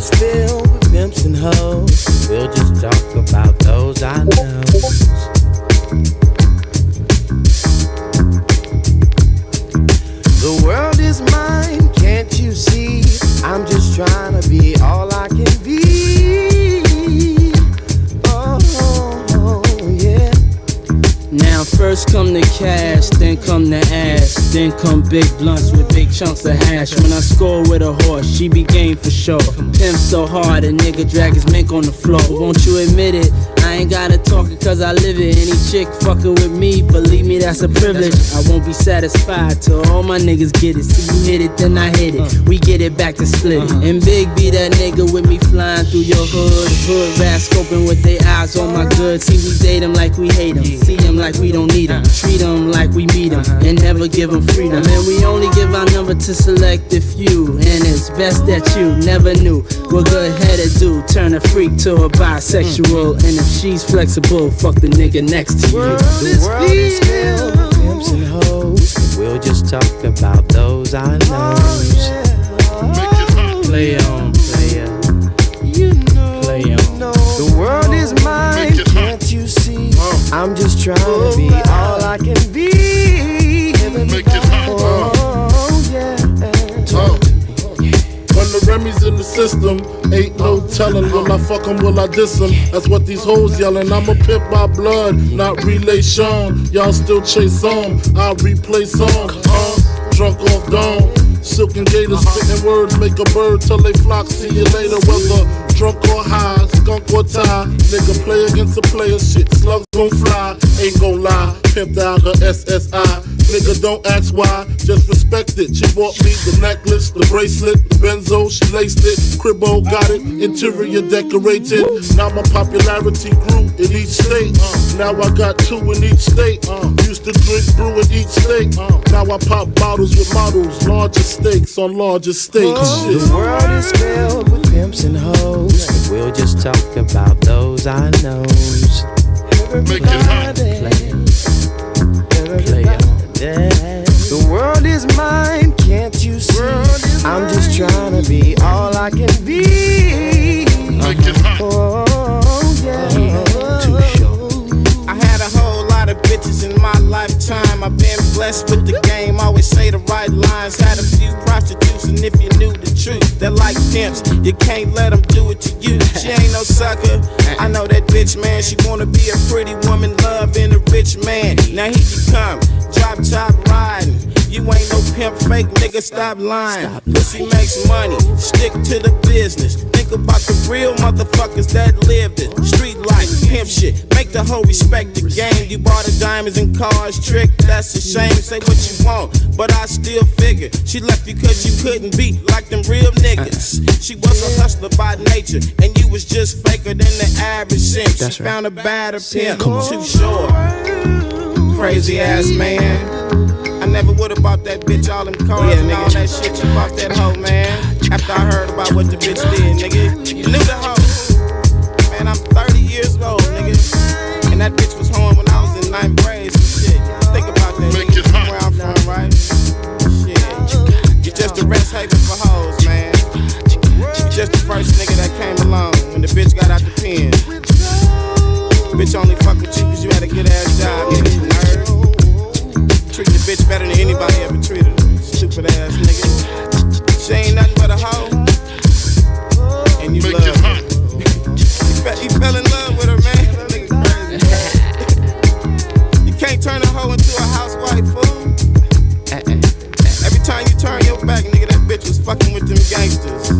is filled with pimps and hoes. We'll just talk about those I know. The world is mine, can't you see? I'm just trying to be all I can be. Oh, yeah. Now first come the cash, then come the ass, then come big blunts with big chunks of hash. When I score with a horse, she be game for sure. Pimp so hard, a nigga drag his mink on the floor. Won't you admit it? I ain't gotta talk it cause I live it. Any chick fucking with me, believe me, that's a privilege. I won't be satisfied till all my niggas get it. See you hit it, then I hit it. We get it back to split it. And Big be that nigga with me flying through your hood. Hood rats scoping with their eyes on my goods. See we date them like we hate them. See them like we don't need them. Treat them like we meet them. And never give them freedom. And we only give our number to select a few. And it's best that you never knew what good headed do. Turn a freak to a bisexual. And if she's flexible, fuck the nigga next to you. The world is filled with pimps and hoes, but we'll just talk about those I know. Play on, player. Play on. The world is mine, can't you see? I'm just trying to be all I can be. Oh, yeah. When the Remy's in the system, ain't no telling. Will I fuck 'em, will I diss 'em? That's what these hoes yelling. I'm a pimp by blood, not relation. Y'all still chase on, I replay songs. Drunk off dawn, silken gators, spitting words, make a bird till they flock. See you later, whether drunk or high, skunk or tie. Nigga play against a player, shit, slugs gon' fly. Ain't gon' lie, pimped out her SSI. Nigga, don't ask why, just respect it. She bought me the necklace, the bracelet, the benzo, she laced it. Cribbo got it, interior decorated. Now my popularity grew in each state. Now I got 2 in each state. Used to drink brew in each state. Now I pop bottles with models, larger stakes on larger stakes. The world is filled with pimps and hoes, but we'll just talk about those I know. The world is mine, can't you see? I'm just trying to be all I can be. Oh, yeah. I had a whole lot of bitches in my lifetime. I've been blessed with the game, always say the right lines. Had a few prostitutes, and if you knew the truth, they're like pimps, you can't let them do it to you. She ain't no sucker, I know that bitch, man. She wanna be a pretty woman, loving a rich man. Now here you come, drop top riding. You ain't no pimp, fake nigga, stop lying. Pussy makes money, stick to the business. Think about the real motherfuckers that lived it. Street life, pimp shit, make the whole respect the game. You bought the diamonds and cars, trick, that's a shame. Say what you want, but I still figure she left you cause you couldn't be like them real niggas. She was a hustler by nature, and you was just faker than the average simp. She found a badder pimp, too short. Crazy ass man. I never would have bought that bitch all them cars and all that shit. You bought that hoe, man. After I heard about what the bitch did, nigga. You knew the hoe. Man, I'm 30 years old, nigga. And that bitch was home when I was in 9th grade. So shit, think about that, nigga. Where I'm from, right? Shit. You just a rest haven for hoes, man. You just the first nigga that came along when the bitch got out the pen. Bitch only fuck with you cause you had a good ass job, nigga. Nerd. Treat the bitch better than anybody ever treated her. Stupid ass nigga. She ain't nothing but a hoe. And you love her. You fell in love with her, man. That nigga crazy. You can't turn a hoe into a housewife, fool. Every time you turn your back, nigga, that bitch was fucking with them gangsters.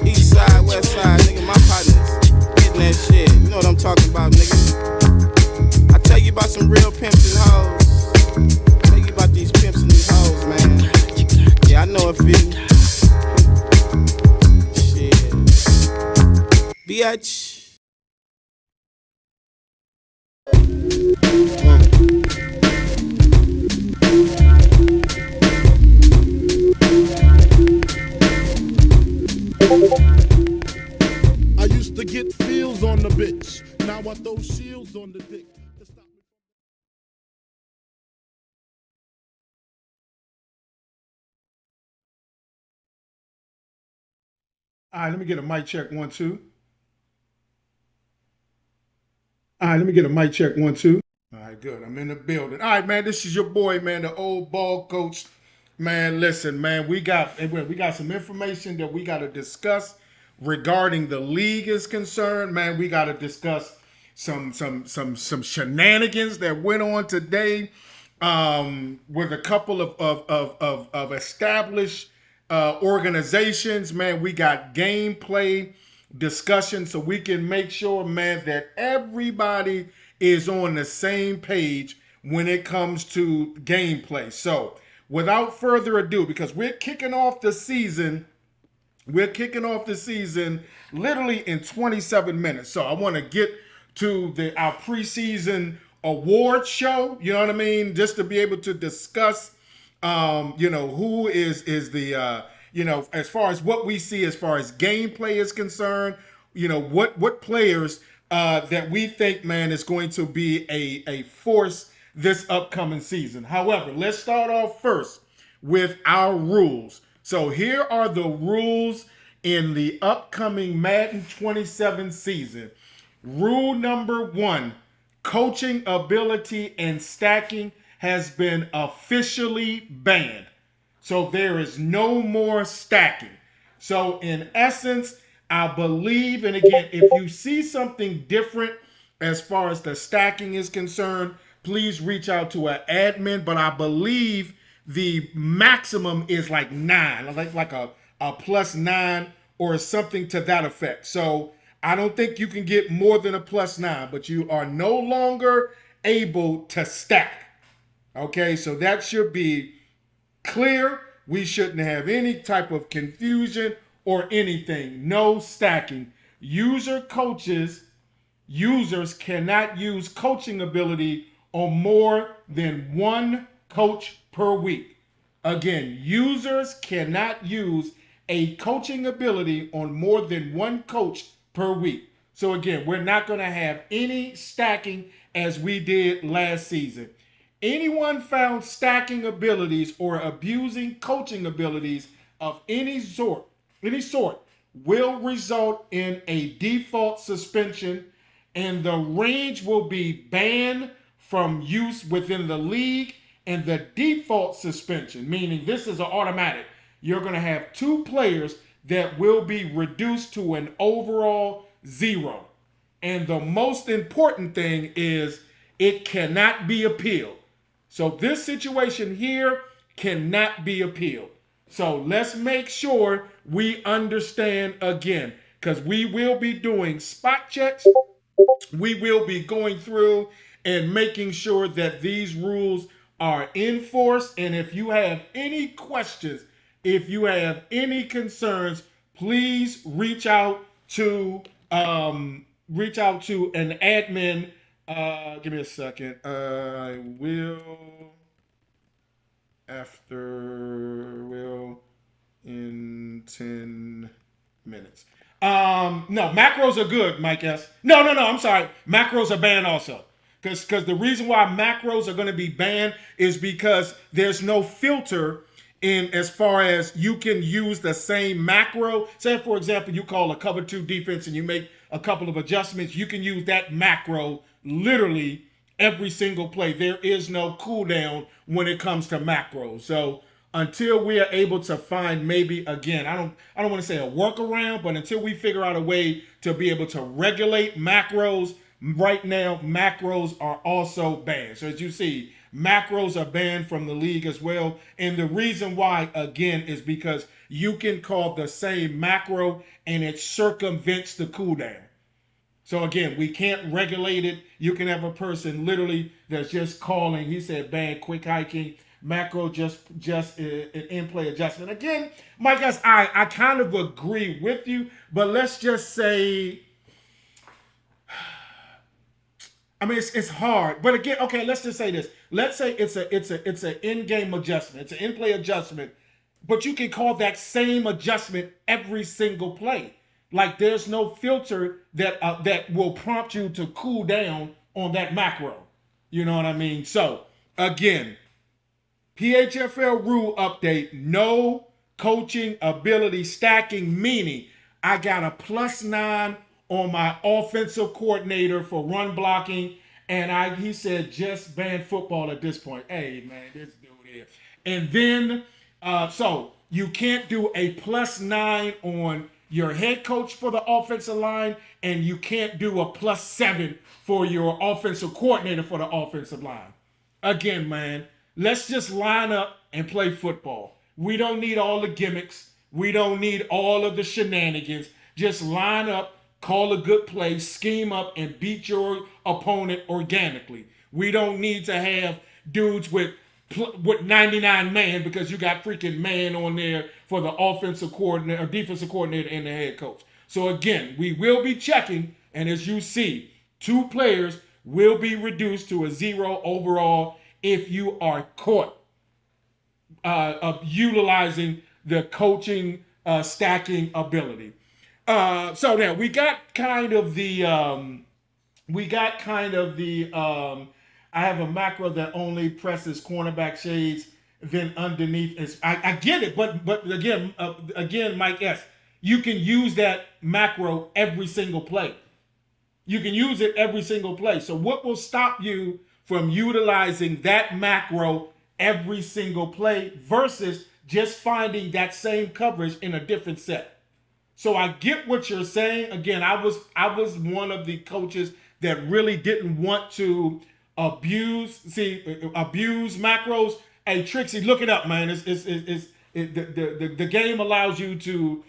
East side, west side, nigga, my partners. Getting that shit. You know what I'm talking about, nigga. I tell you about some real pimps and hoes. About these pimps and these hoes, man. Yeah, I know a few. Shit. Bitch. I used to get feels on the bitch. Now I throw shields on the dick. All right, let me get a mic check 1 2. All right, let me get a mic check 1 2. All right, good. I'm in the building. All right, man. This is your boy, man, the old ball coach. Man, listen, man. We got some information that we got to discuss regarding the league is concerned. Man, we got to discuss some shenanigans that went on today with a couple of established organizations. Man, we got gameplay discussion so we can make sure, man, that everybody is on the same page when it comes to gameplay. So, without further ado, because we're kicking off the season literally in 27 minutes. So I want to get to our preseason award show, you know what I mean? Just to be able to discuss, who is the, as far as what we see as far as gameplay is concerned, what players that we think, man, is going to be a force this upcoming season. However, let's start off first with our rules. So here are the rules in the upcoming Madden 27 season. Rule number 1, coaching ability and stacking has been officially banned. So there is no more stacking. So in essence, I believe, and again, if you see something different as far as the stacking is concerned, please reach out to an admin. But I believe the maximum is like 9, like a +9 or something to that effect. So I don't think you can get more than a +9, but you are no longer able to stack. Okay, so that should be clear. We shouldn't have any type of confusion or anything. No stacking. Users cannot use coaching ability on more than one coach per week. Again, users cannot use a coaching ability on more than one coach per week. So again, we're not going to have any stacking as we did last season. Anyone found stacking abilities or abusing coaching abilities of any sort will result in a default suspension, and the range will be banned from use within the league. And the default suspension, meaning this is an automatic, you're going to have 2 players that will be reduced to an overall 0. And the most important thing is it cannot be appealed. So this situation here cannot be appealed. So let's make sure we understand again, because we will be doing spot checks. We will be going through and making sure that these rules are enforced. And if you have any questions, if you have any concerns, please reach out to an admin. Give me a second. I will in 10 minutes. No, macros are good, Mike S. No, I'm sorry. Macros are banned also. Because the reason why macros are going to be banned is because there's no filter in as far as you can use the same macro. Say, for example, you call a cover 2 defense and you make a couple of adjustments. You can use that macro literally every single play. There is no cooldown when it comes to macros. So until we are able to find, maybe again, I don't want to say a workaround, but until we figure out a way to be able to regulate macros, right now macros are also banned. So as you see, macros are banned from the league as well. And the reason why, again, is because you can call the same macro and it circumvents the cooldown. So again, we can't regulate it. You can have a person literally that's just calling, he said ban quick hiking, macro just an in-play adjustment. Again, Mike, guys, I kind of agree with you, but let's just say, I mean, it's hard. But again, okay, let's just say this. Let's say it's an in-game adjustment. It's an in-play adjustment, but you can call that same adjustment every single play. Like there's no filter that will prompt you to cool down on that macro. You know what I mean? So again, PHFL rule update: no coaching ability stacking, meaning I got a +9 on my offensive coordinator for run blocking, and he said just ban football at this point. Hey man, this dude here. And then so you can't do a +9 on your head coach for the offensive line, and you can't do a +7 for your offensive coordinator for the offensive line. Again, man, let's just line up and play football. We don't need all the gimmicks. We don't need all of the shenanigans. Just line up, call a good play, scheme up, and beat your opponent organically. We don't need to have dudes with 99 man because you got freaking man on there for the offensive coordinator or defensive coordinator and the head coach. So again, we will be checking, and as you see, 2 players will be reduced to a 0 overall if you are caught of utilizing the coaching stacking ability. So now we got kind of the I have a macro that only presses cornerback shades, then underneath is I get it, but again, Mike S, you can use that macro every single play. You can use it every single play. So what will stop you from utilizing that macro every single play versus just finding that same coverage in a different set? So I get what you're saying. Again, I was one of the coaches that really didn't want to abuse macros. Hey, Trixie, look it up, man. The game allows you to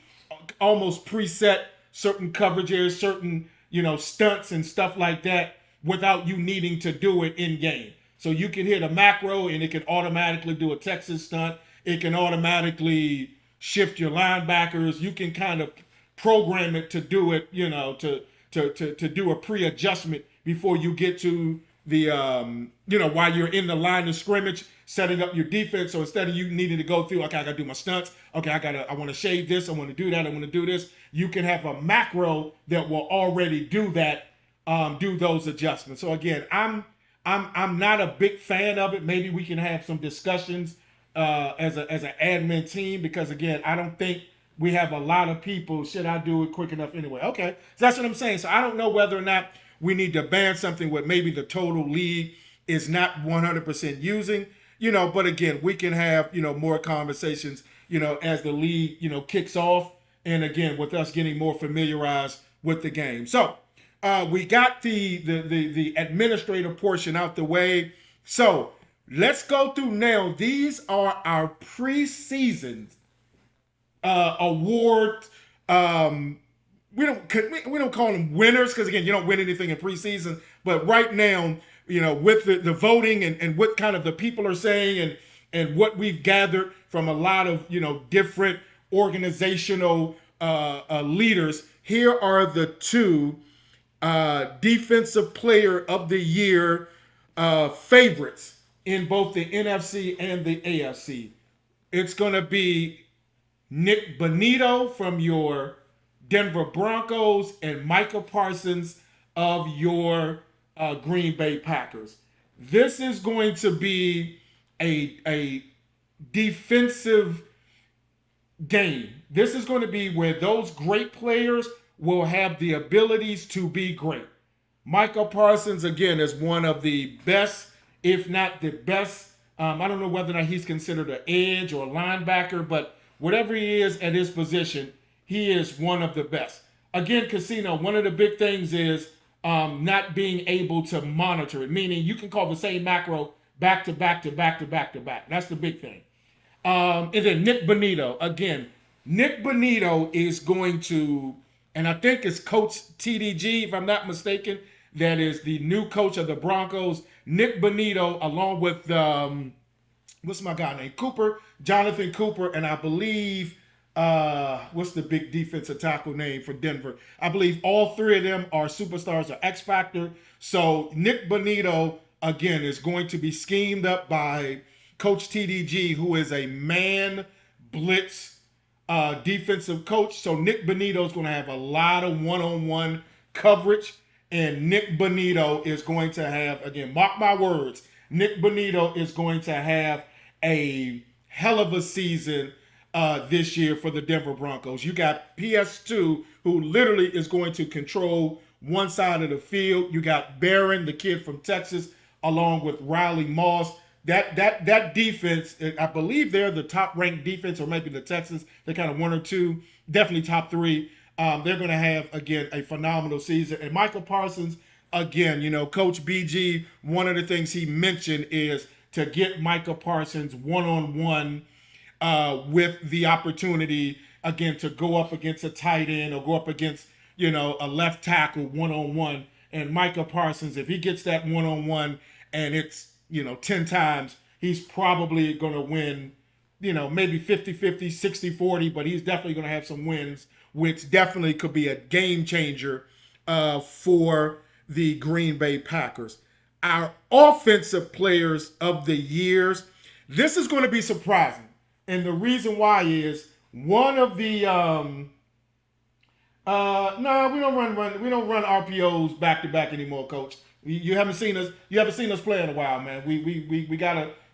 almost preset certain coverages, certain stunts and stuff like that without you needing to do it in game. So you can hit a macro and it can automatically do a Texas stunt. It can automatically shift your linebackers. You can kind of program it to do it, to do a pre-adjustment before you get to the while you're in the line of scrimmage setting up your defense. So instead of you needing to go through, okay, I gotta do my stunts, okay, I want to shade this, I want to do that, I want to do this, you can have a macro that will already do that, do those adjustments. So again, I'm not a big fan of it. Maybe we can have some discussions as an admin team, because again, I don't think we have a lot of people. Should I do it quick enough anyway? Okay, so that's what I'm saying. So I don't know whether or not we need to ban something where maybe the total league is not 100% using, but again, we can have, more conversations, as the league, kicks off. And again, with us getting more familiarized with the game. So we got the administrative portion out the way. So let's go through now. These are our preseason award. We don't call them winners because again, you don't win anything in preseason. But right now, with the voting and what kind of the people are saying and what we've gathered from a lot of different organizational leaders, here are the 2 defensive player of the year favorites in both the NFC and the AFC. It's going to be Nick Bonito from your Denver Broncos and Micah Parsons of your Green Bay Packers. This is going to be a defensive game. This is going to be where those great players will have the abilities to be great. Micah Parsons, again, is one of the best, if not the best. I don't know whether or not he's considered an edge or a linebacker, but whatever he is at his position, he is one of the best. Again, Casino, one of the big things is not being able to monitor it, meaning you can call the same macro back to back to back to back to back. That's the big thing. And then Nick Bonito, again, Nick Bonito is going to, and I think it's Coach TDG, if I'm not mistaken, that is the new coach of the Broncos. Nick Bonito, along with, what's my guy named? Jonathan Cooper, and I believe, what's the big defensive tackle name for Denver? I believe all 3 of them are superstars or X Factor. So Nick Bonito, again, is going to be schemed up by Coach TDG, who is a man blitz defensive coach. So Nick Bonito is going to have a lot of one-on-one coverage. And Nick Bonito is going to have, again, mark my words, Nick Bonito is going to have a hell of a season this year for the Denver Broncos. You got PS2, who literally is going to control one side of the field. You got Barron, the kid from Texas, along with Riley Moss. That defense, I believe they're the top ranked defense, or maybe the Texans. They're kind of one or two, definitely top three. They're going to have, again, a phenomenal season. And Michael Parsons, again, Coach BG, one of the things he mentioned is to get Michael Parsons one-on-one with the opportunity, again, to go up against a tight end or go up against, a left tackle one-on-one. And Michael Parsons, if he gets that one-on-one and it's, 10 times, he's probably going to win, maybe 50-50, 60-40, but he's definitely going to have some wins, which definitely could be a game changer for the Green Bay Packers. Our offensive players of the years, this is going to be surprising. And the reason why is one of the no, we don't run RPOs back to back anymore, Coach. You haven't seen us play in a while, man. We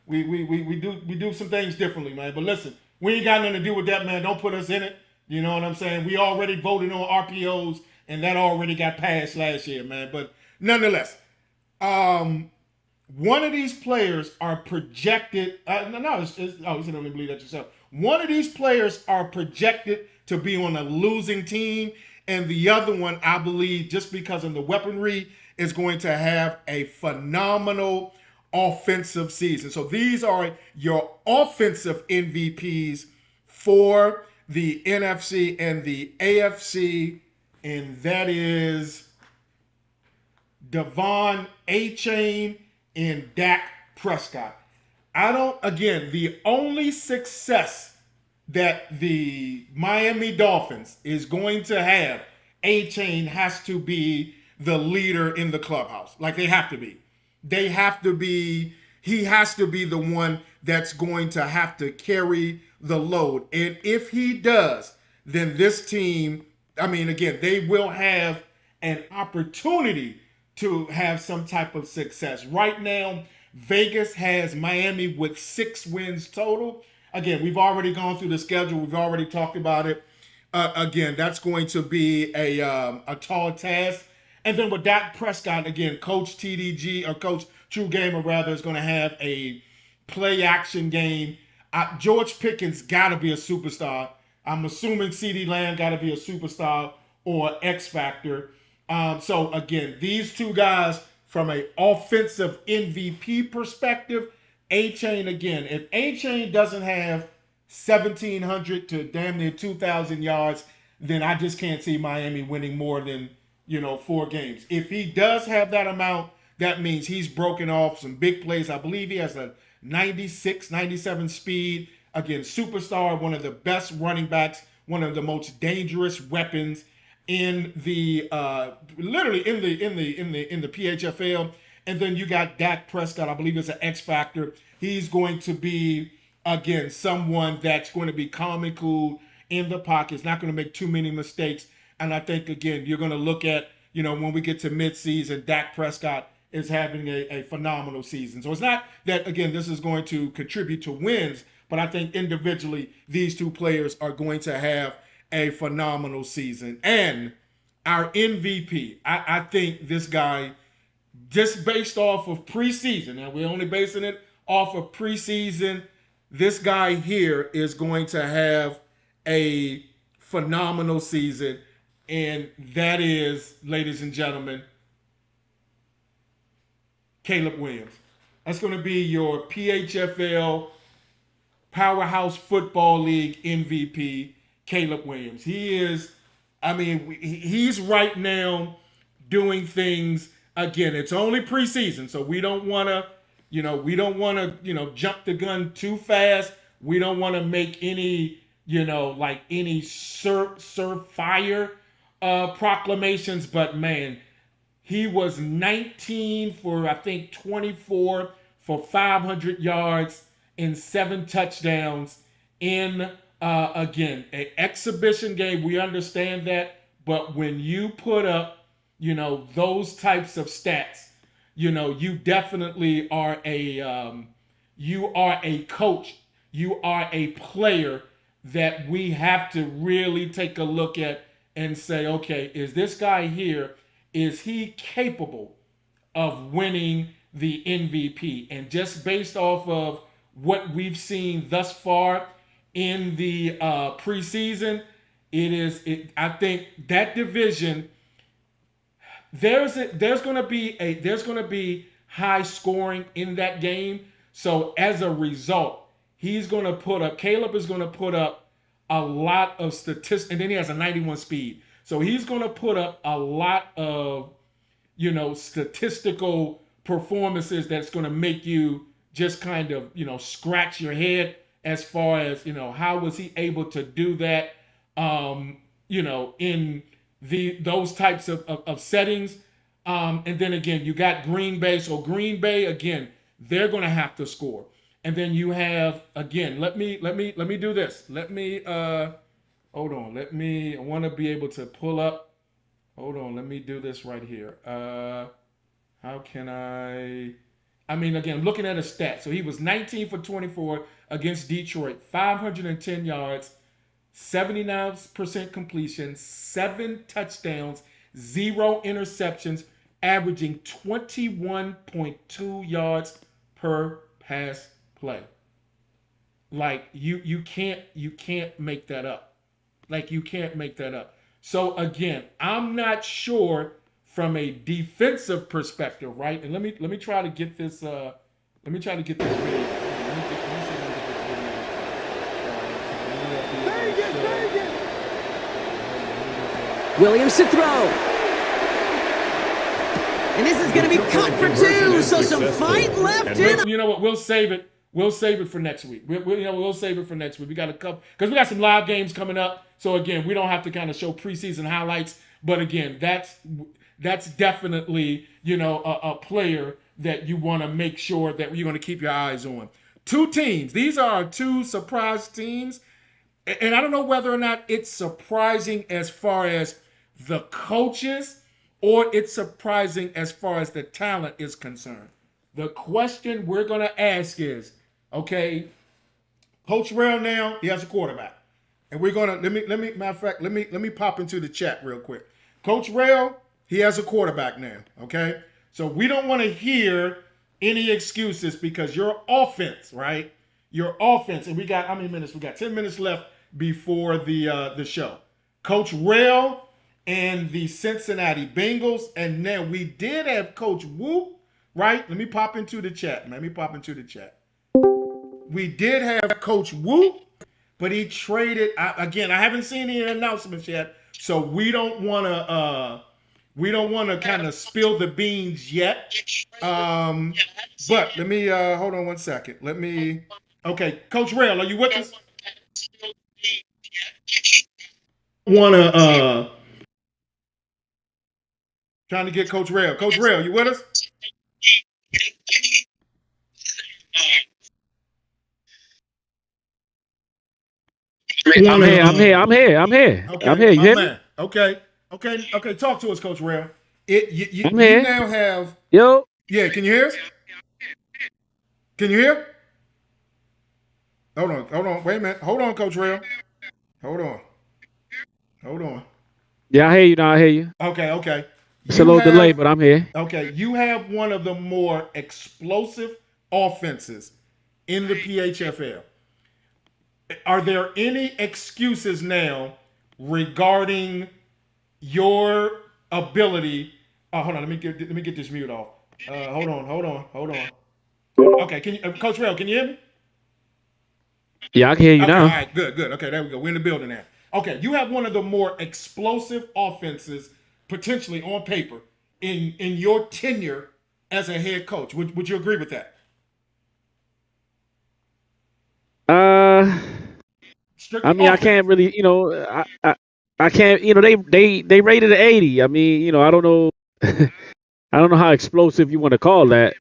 do some things differently, man. But listen, we ain't got nothing to do with that, man. Don't put us in it. You know what I'm saying? We already voted on RPOs, and that already got passed last year, man. But nonetheless, one of these players are projected. You don't even believe that yourself. One of these players are projected to be on a losing team, and the other one, I believe, just because of the weaponry, is going to have a phenomenal offensive season. So these are your offensive MVPs for the NFC and the AFC, and that is Devon Achane and Dak Prescott. The only success that the Miami Dolphins is going to have, Achane has to be the leader in the clubhouse. Like, they have to be. He has to be the one that's going to have to carry the load. And if he does, then this team, again, they will have an opportunity to have some type of success. Right now, Vegas has Miami with 6 wins total. Again, we've already gone through the schedule. We've already talked about it. Again, that's going to be a tall task. And then with Dak Prescott, again, Coach TDG, or Coach True Gamer rather, is going to have a play action game. George Pickens got to be a superstar. I'm assuming CeeDee Lamb got to be a superstar or X Factor. So again, these two guys from an offensive MVP perspective, Achane, again, if Achane doesn't have 1,700 to damn near 2,000 yards, then I just can't see Miami winning more than 4 games. If he does have that amount, that means he's broken off some big plays. I believe he has a 96, 97 speed. Again, superstar, one of the best running backs, one of the most dangerous weapons in the literally in the PHFL. And then you got Dak Prescott, I believe is an X factor. He's going to be, again, someone that's going to be calm and cool in the pocket. He's not going to make too many mistakes. And I think, again, you're going to look at, when we get to midseason, Dak Prescott is having a phenomenal season. So it's not that, again, this is going to contribute to wins, but I think individually these two players are going to have a phenomenal season. And our MVP, I think this guy, just based off of preseason, and we're only basing it off of preseason, this guy here is going to have a phenomenal season. And that is, ladies and gentlemen, Caleb Williams. That's going to be your PHFL Powerhouse Football League MVP, Caleb Williams. He is, he's right now doing things. Again, it's only preseason, so we don't want to, jump the gun too fast. We don't want to make any, any surefire proclamations, but man, he was 19 for, I think, 24 for 500 yards and 7 touchdowns in, again, an exhibition game. We understand that, but when you put up, those types of stats, you definitely are a coach, you are a player that we have to really take a look at and say, okay, is this guy here, is he capable of winning the MVP? And just based off of what we've seen thus far in the preseason, I think that division, there's going to be high scoring in that game. So as a result, Caleb is going to put up a lot of statistics, and then he has a 91 speed. So he's going to put up a lot of, statistical performances that's going to make you just kind of, scratch your head as far as, how was he able to do that, in those types of settings. And then again, you got Green Bay. So Green Bay, again, they're going to have to score. And then you have, again, let me do this. Hold on. I want to be able to pull up. Hold on. Let me do this right here. How can again, looking at his stats. So he was 19 for 24 against Detroit, 510 yards, 79% completion, 7 touchdowns, 0 interceptions, averaging 21.2 yards per pass play. Like you can't make that up. Like you can't make that up. So again, I'm not sure from a defensive perspective, right? And let me try to get this video. Let me see if I can get this video. Williams to throw. And this is going to be caught for 2, so some fight left in. You know what? We'll save it. We'll save it for next week. We'll save it for next week. We got a couple, because we got some live games coming up. So again, we don't have to kind of show preseason highlights. But again, that's definitely, a player that you want to make sure that you're going to keep your eyes on. 2 teams. These are our 2 surprise teams. And I don't know whether or not it's surprising as far as the coaches or it's surprising as far as the talent is concerned. The question we're going to ask is, okay, Coach Rail now, he has a quarterback. And we're going to, let me pop into the chat real quick. Coach Rail, he has a quarterback now, okay? So we don't want to hear any excuses because your offense, right? Your offense, and we got, how many minutes? We got 10 minutes left before the show. Coach Rail and the Cincinnati Bengals, and now we did have Coach Whoop, right? Let me pop into the chat. We did have Coach Whoop, but he traded. Again, I haven't seen any announcements yet, so we don't want to kind of spill the beans yet. But let me hold on one second. Okay, Coach Rail, are you with us? Trying to get Coach Rail. Coach Rail, you with us? I'm here. Okay, I'm here. You hear me? Okay. Talk to us, Coach Rail. You now have. Yo. Yeah, can you hear us? Can you hear? Hold on. Wait a minute. Hold on, Coach Rail. Hold on. Yeah, I hear you now. I hear you. Okay. It's a little delay, but I'm here. Okay, you have one of the more explosive offenses in the PHFL. Are there any excuses now regarding your ability? Hold on, let me get this mute off. Hold on. Okay, can you, Coach Rail, can you hear me? Yeah, I can hear you now. All right, good. Okay, there we go. We're in the building now. Okay, you have one of the more explosive offenses potentially on paper in your tenure as a head coach. Would you agree with that? I mean, I can't really, I can't, they rated it 80. I mean, I don't know, I don't know how explosive you want to call that.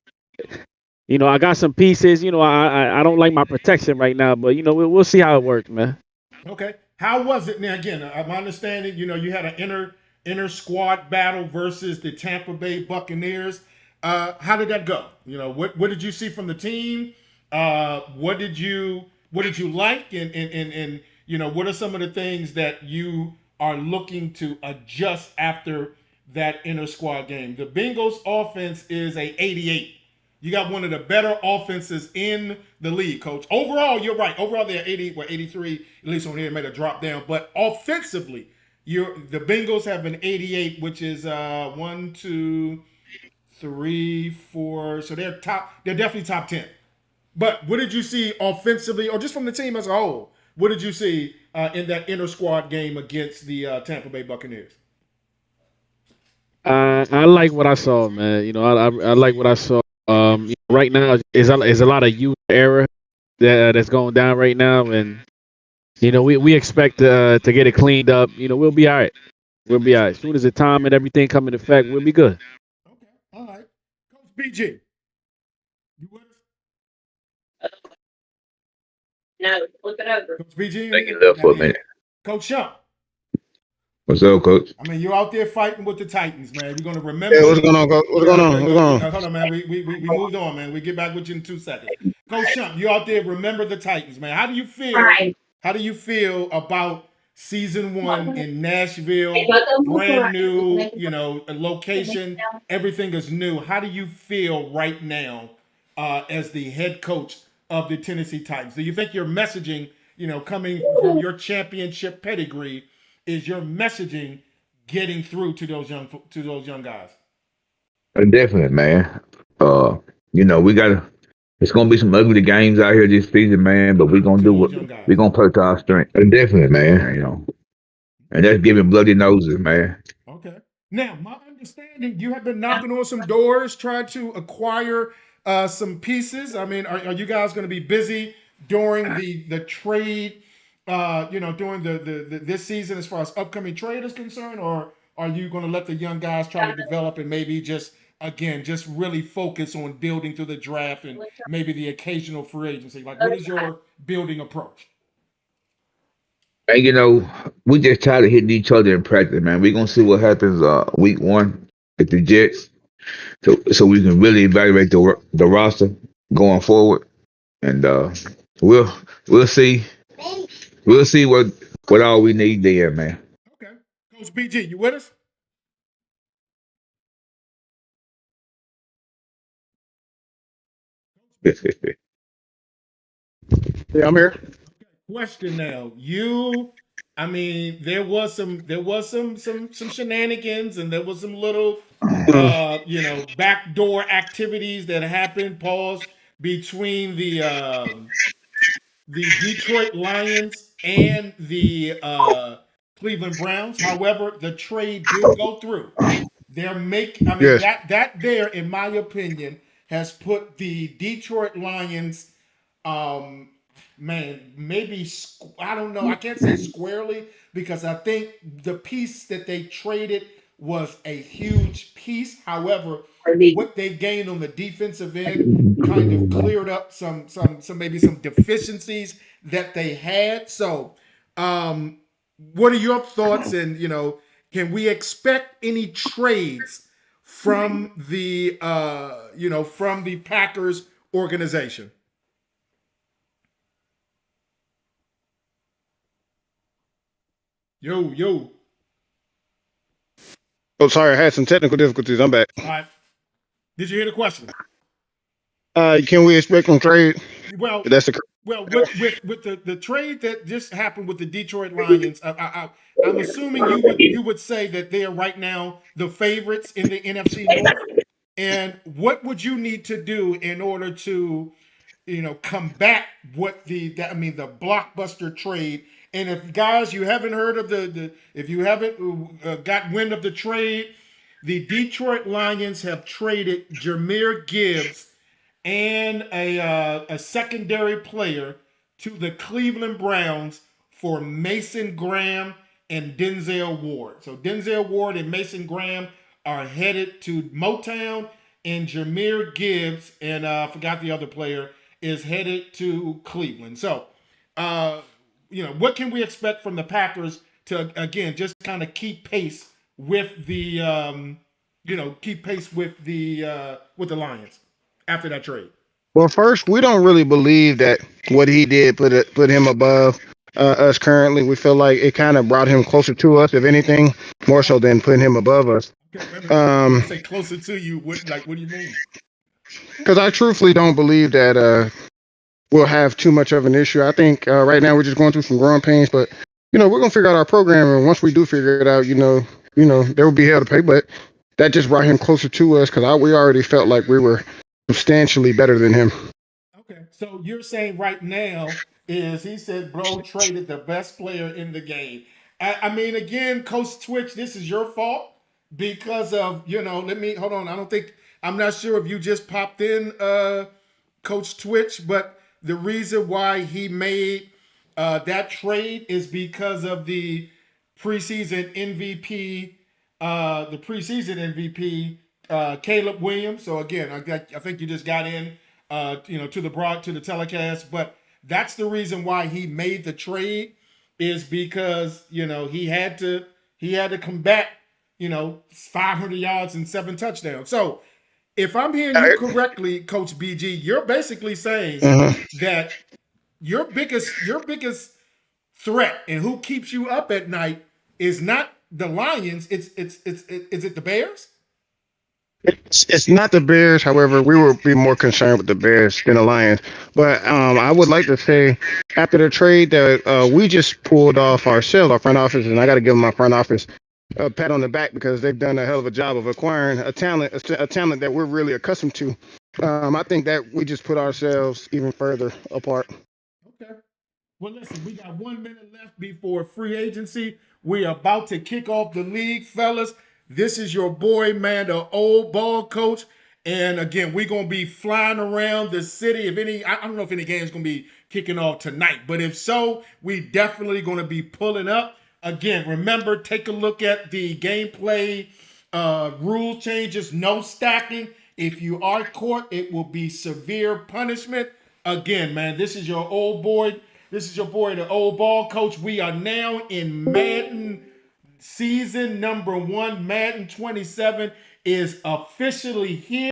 I got some pieces. I don't like my protection right now, but we'll see how it works, man. Okay, how was it now? Again, my understanding, you had an inner squad battle versus the Tampa Bay Buccaneers. How did that go? What did you see from the team? What did you like? And what are some of the things that you are looking to adjust after that inter squad game? The Bengals offense is a 88. You got one of the better offenses in the league, coach. Overall, you're right. Overall, they're 83, at least on here, made a drop down. But offensively, the Bengals have an 88, which is 1, 2, 3, 4. So they're top. They're definitely top 10. But what did you see offensively, or just from the team as a whole? What did you see in that inter squad game against the Tampa Bay Buccaneers? I like what I saw, man. I like what I saw. Right now is a lot of youth error that's going down right now, and we expect to get it cleaned up. We'll be all right. We'll be all right. As soon as the time and everything come into effect, we'll be good. Okay, all right. Coach BG, you with us? No, flip it over. Coach BG, Thank you left for a minute. Coach Shump. What's up, Coach? I mean, you're out there fighting with the Titans, man. You're gonna remember. Hey, what's going on, Coach? What's going on? What's going on? Hold on, man. We moved on, man. We get back with you in 2 seconds. Coach Shump, you out there. Remember the Titans, man. How do you feel? Right. How do you feel about season 1 in Nashville? Brand new, a location. Everything is new. How do you feel right now as the head coach of the Tennessee Titans? Do you think your messaging, coming from your championship pedigree, is your messaging getting through to those young guys? Definitely, man. We gotta. It's gonna be some ugly games out here this season, man. But we're gonna do what we're gonna play to our strength. Definitely, man. And that's giving bloody noses, man. Okay. Now, my understanding, you have been knocking on some doors, trying to acquire some pieces. I mean, are you guys going to be busy during the trade? During the this season, as far as upcoming trade is concerned, or are you going to let the young guys try to develop and maybe just really focus on building through the draft and maybe the occasional free agency? Like, what is your building approach? And we just tired of hitting each other in practice, man. We're gonna see what happens week 1 at the Jets, so we can really evaluate the roster going forward, and we'll see. We'll see what all we need there, man. Okay. Coach BG, you with us? Yeah, I'm here. Question now. There was some shenanigans, and there was some little backdoor activities that happened, between the Detroit Lions and the Cleveland Browns. However, the trade did go through. Yes. That there, in my opinion, has put the Detroit Lions, maybe, I don't know. I can't say squarely, because I think the piece that they traded was a huge piece. However, what they gained on the defensive end kind of cleared up some maybe some deficiencies that they had. So, what are your thoughts? And can we expect any trades from the Packers organization? Yo. Oh, sorry, I had some technical difficulties. I'm back. All right. Did you hear the question? Can we expect them trade? Well, That's the with the trade that just happened with the Detroit Lions, I'm assuming you would say that they are right now the favorites in the NFC North. And what would you need to do in order to, combat what the blockbuster trade? And if guys, you haven't heard of if you haven't got wind of the trade, the Detroit Lions have traded Jahmyr Gibbs and a secondary player to the Cleveland Browns for Mason Graham and Denzel Ward. So Denzel Ward and Mason Graham are headed to Motown, and Jahmyr Gibbs, and I forgot the other player, is headed to Cleveland. So, what can we expect from the Packers to, again, just kind of keep pace with the Lions after that trade? Well, first, we don't really believe that what he did put him above us currently. We feel like it kind of brought him closer to us, if anything, more so than putting him above us. Okay, wait a minute. When you say closer to you, what do you mean? Because I truthfully don't believe that we'll have too much of an issue. I think right now we're just going through some growing pains, but we're gonna figure out our program, and once we do figure it out, there will be hell to pay. But that just brought him closer to us because we already felt like we were substantially better than him. Okay, so you're saying right now is he said bro traded the best player in the game. I mean, again, Coach Twitch, this is your fault because of Let me hold on. I'm not sure if you just popped in, Coach Twitch, but the reason why he made that trade is because of the preseason MVP, Caleb Williams. So again, I think you just got in, to the telecast, but that's the reason why he made the trade is because he had to combat 500 yards and 7 touchdowns. So if I'm hearing you correctly, Coach BG, you're basically saying that your biggest threat and who keeps you up at night is not the Lions. Is it the Bears? It's not the Bears. However, we will be more concerned with the Bears than the Lions. But I would like to say after the trade that we just pulled off ourselves, our front office, and I got to give my front office a pat on the back because they've done a hell of a job of acquiring a talent that we're really accustomed to. I think that we just put ourselves even further apart. Okay. Well, listen, we got 1 minute left before free agency. We are about to kick off the league, fellas. This is your boy, man, the old ball coach. And again, we're going to be flying around the city. I don't know if any game's going to be kicking off tonight, but if so, we definitely going to be pulling up. Again, remember, take a look at the gameplay rule changes, no stacking. If you are caught, it will be severe punishment. Again, man, this is your old boy. This is your boy, the old ball coach. We are now in Madden season number 1. Madden 27 is officially here.